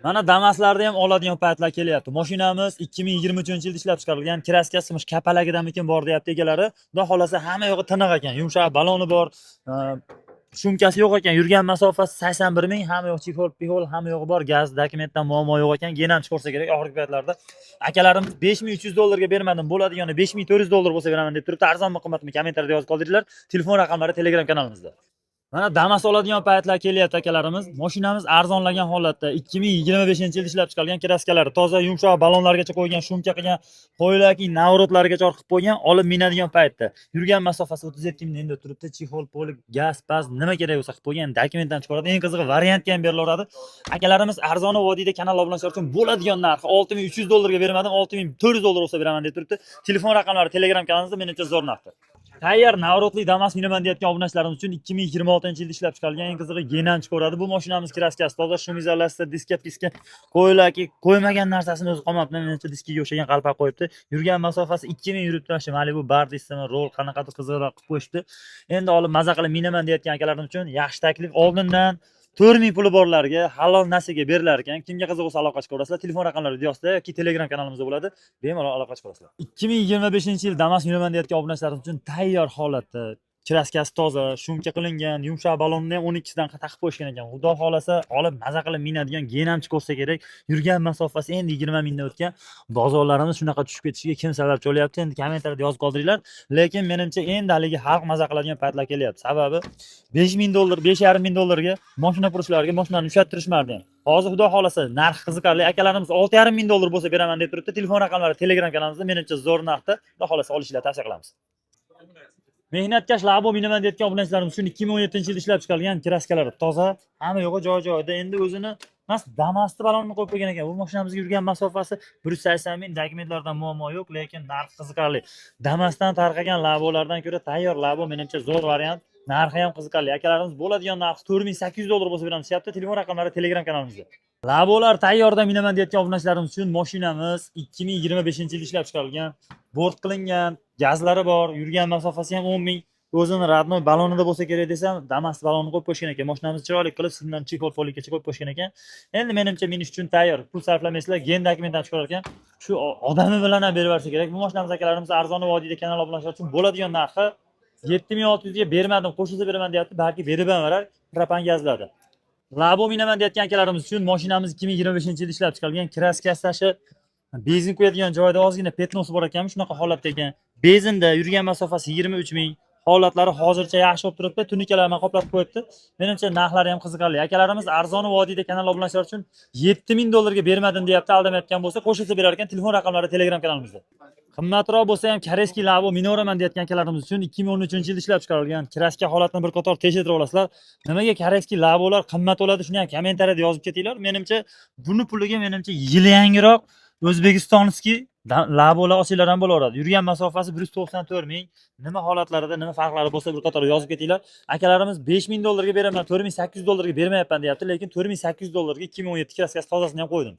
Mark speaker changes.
Speaker 1: Mana Damaslarda ham oladigan paytlar kelyapti. Mashinamiz 2023-yilda ishlab chiqarilgan, kraskasi kapalagidanmikin bor deyapti egalari. Xudo xolasa hamma yog'i tiniq ekan, yumshoq baloni bor, shumkasi yo'q ekan. Yurgan masofasi 81 ming, hamma yo'q chexol, hamma yo'g'i bor. Gaz, dokumentdan muammo yo'q ekan. Genam chiqarsa kerak oxirgi paytlarda. Akalarimiz 5300 dollarga bermadim, bo'ladigani 5400 dollar bo'lsa beraman deb turibdi. Arzonmi, qimmatmi? Kommentariyada yozib qoldiringlar. Telefon raqamlari Telegram kanalimizda. Mana Damas oladigan paytlar kelyapti akalarimiz. Mashinamiz arzonlagan holatda 2025-yilda ishlab chiqarilgan, kraskalari toza, yumshoq balonlargacha qo'ygan, shumka qilgan, qo'yilaki navrotlargacha qilib qo'ygan, olib minadigan paytda. Yurgan masofasi 37 ming endi turibdi. Chexol, polik, gaz, paz nima kerak bo'lsa qilib qo'ygan, dokumentdan chiqaradi. Eng qizig'i variantga ham berilaveradi. Akalarimiz arzoni vodiyda kanal obunachilar uchun bo'ladigan narxi 6300 dollarga bermadim, 6400 dollar bo'lsa beraman deb turibdi. Telefon raqamlari Telegram kanalimizda, menimcha zo'r narxda. Tayyor navrotli Damas minaman deyotgan obunachilarimiz uchun 2026-yilda ishlab chiqarilgan, eng qizig'i genam chiqaradi. Bu mashinamiz kraskasi toza, shum izolyatsiya, diska qo'yilaki qo'ymagan narsasini o'zi qolmabdi. Menimcha diskiga o'xshagan qalpoq qo'yibdi. Yurgan masofasi 2000 yuribdi. Mana Malibu Bardismi, Roll qanaqadir qizig'roq qilib qo'yishdi. Endi olib maza qilib minaman deyotgan akalarimiz uchun yaxshi taklif oldindan 4000 puli borlarga halol nasiga berilar ekan. Kimga qiziq bo'lsa aloqa chiqarasizlar. Telefon raqamlari videosida yoki Telegram kanalimizda bo'ladi. Bemalol aloqa chiqarasizlar. 2025-yil Damas minaman deyotgan obunachilarimiz uchun tayyor holatda, kraskasi toza, shumka qilingan, yumshoq balonni ham 12 dan taqib qo'yishgan ekan. Xudo xolasa olib maza qilib minadigan genam chiqarsa kerak. Yurgan masofasi endi 20 mingdan o'tgan. Bozorlarimiz shunaqa tushib ketishiga kim sabab bo'lyapti? Endi kommentariyada yozib qoldiringlar. Lekin menimcha endi haligi xalq maza qiladigan paytlar kelyapti. Sababi 5000 dollar, 5,5 ming dollarga mashina qurishlarga mashinani ushattirishmardi. Hozir xudo xolasa narx qiziqarli. Akalarimiz 6,5 ming dollar bo'lsa beraman deb turibdi. Telefon raqamlari Telegram kanalimizda, menimcha zo'r narxda. Xudo xolasa olishlarni tavsiya qilamiz. Mehnatkash Labo minaman deyotgan obunachilarimiz uchun 2017-yilda ishlab chiqarilgan, kraskalari toza, hamma yo'g'i joy-joyida. Endi o'zini Damas'ni balonni qo'yib qo'ygan ekan. Bu mashinamizga yurgan masofasi 180 ming, dokumentlardan muammo yo'q, lekin narx qiziqarli. Damas'dan tarqagan Labolardan ko'ra tayyor Labo menimcha zo'r variant. Narxi ham qiziqarli. Akalarimiz bo'ladigan narxi 4800 dollar bo'lsa beramiz deyapti. Telefon raqamlari Telegram kanalimizda. Labolar tayyorda minaman deyotgan obunachilarimiz uchun mashinamiz 2025-yilda ishlab chiqarilgan, bort qilingan, gazlari bor, yurgan masofasi ham 10 ming. O'zini radnoy balonida bo'lsa kerak desam, Damas balonni qo'yib qo'yishgan ekan. Mashinamiz chiroyli qilib sizdan chexol polikgacha qo'yib qo'yishgan ekan. Endi menimcha minish uchun tayyor. Pul sarflamaysizlar, gen dokumentdan chiqarar ekan. Shu odami bilan ham berib yuborsa kerak. Bu mashinamiz akalarimiz arzon vodiyda kanal obunachilar uchun bo'ladigan narxi 7600 ga bermadim, qo'shilsa beraman deyapti. Balki berib ham berar, propan gazlarda. Labo minaman deyotgan akalarimiz uchun mashinamiz 2025-yilda ishlab chiqarilgan, kraskasi tashi, benzin qo'yadigan joyda ozgina petnosi bor ekan, shunaqa holatda ekan. Benzinda yurgan masofasi 23 ming. Holatlari hozircha yaxshi bo'lib turibdi. Tunikalar bilan qoplab qo'yibdi. Menimcha narxlari ham qiziqarli. Akalarimiz arzon vodiyda kanal obunachilar uchun 7000 dollarga bermadim deyapti. Aldamayotgan bo'lsa qo'shilsa berar ekan. Telefon raqamlari Telegram kanalimizda. Qimmatroq bo'lsa ham koreyskiy Labo minoraman deyotgan akalarimiz uchun 2013-yilda ishlab chiqarilgan, kraska holatini bir qator tekshirib olasizlar. Nimaga koreyskiy Labolar qimmat bo'ladi, shuni ham kommentariyada yozib ketinglar. Menimcha buni puliga yili yangiroq O'zbekistonskiy Labolar olsanglar ham bo'laveradi. Yurgan masofasi 194 ming. Nima holatlarida, nima farqlari bo'lsa bir qator yozib ketinglar. Akalarimiz 5000 dollarga beraman, 4800 dollarga bermayapman deyapti, lekin 4800 dollarga 2017 kraskasi tozasini ham qo'ydim.